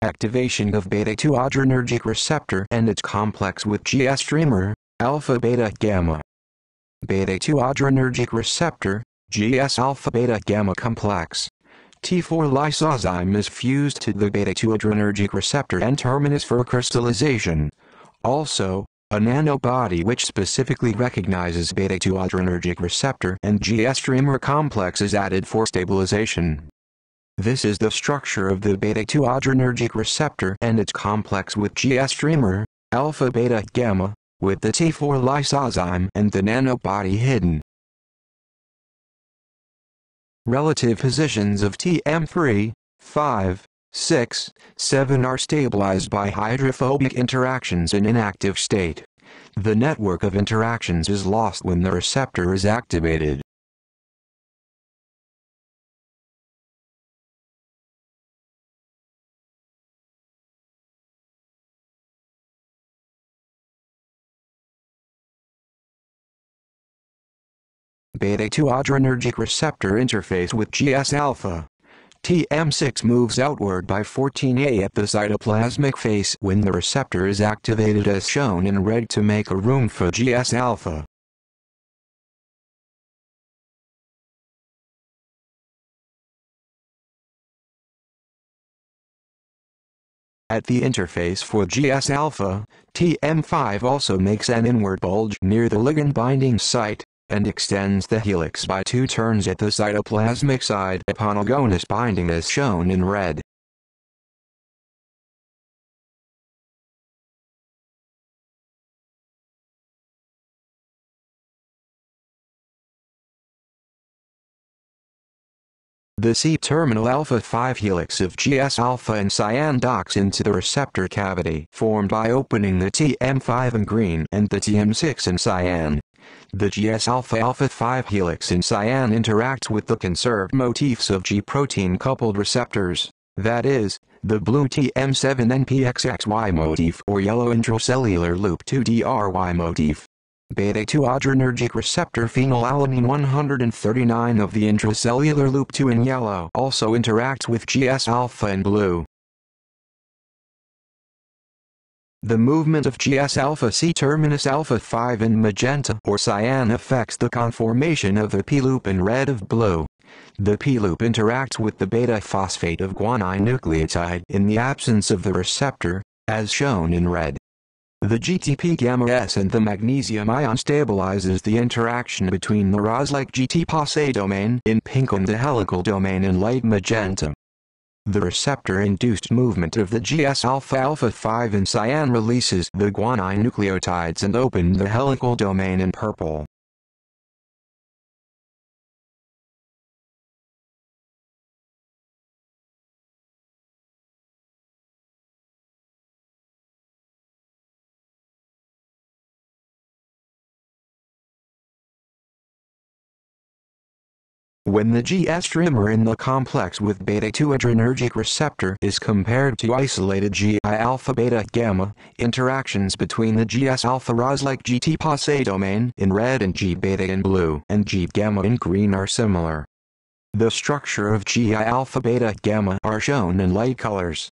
activation of beta-2 adrenergic receptor and its complex with GS streamer, alpha beta gamma. Beta-2 adrenergic receptor, GS alpha beta gamma complex. T4 lysozyme is fused to the beta-2 adrenergic receptor N-terminus for crystallization. Also, a nanobody which specifically recognizes beta-2 adrenergic receptor and GS streamer complex is added for stabilization. This is the structure of the beta-2 adrenergic receptor and its complex with GS streamer, alpha beta gamma, with the T4 lysozyme and the nanobody hidden. Relative positions of TM3, 5, 6, 7 are stabilized by hydrophobic interactions in inactive state. The network of interactions is lost when the receptor is activated. Beta-2 adrenergic receptor interface with GS-alpha. TM6 moves outward by 14A at the cytoplasmic face when the receptor is activated as shown in red to make a room for GS-alpha. At the interface for GS-alpha, TM5 also makes an inward bulge near the ligand binding site, and extends the helix by 2 turns at the cytoplasmic side upon agonist binding as shown in red. The C-terminal alpha-5 helix of GS-alpha and cyan docks into the receptor cavity formed by opening the TM5 in green and the TM6 in cyan. The GS-alpha-alpha-5 helix in cyan interacts with the conserved motifs of G-protein-coupled receptors, that is, the blue TM7-NPXXY motif or yellow intracellular loop 2-DRY motif. Beta-2 adrenergic receptor phenylalanine 139 of the intracellular loop 2 in yellow also interacts with GS-alpha in blue. The movement of GS-alpha C-terminus alpha-5 in magenta or cyan affects the conformation of the P-loop in red of blue. The P-loop interacts with the beta-phosphate of guanine nucleotide in the absence of the receptor, as shown in red. The GTP-gamma-S and the magnesium ion stabilizes the interaction between the Ros-like GT-POS-A domain in pink and the helical domain in light magenta. The receptor-induced movement of the GS-alpha-alpha-5 in cyan releases the guanine nucleotides and opens the helical domain in purple. When the GS streamer in the complex with beta-2 adrenergic receptor is compared to isolated GI alpha beta gamma, interactions between the GS alpha Ros-like GT-POS-A domain in red and G beta in blue and G gamma in green are similar. The structure of GI alpha beta gamma are shown in light colors.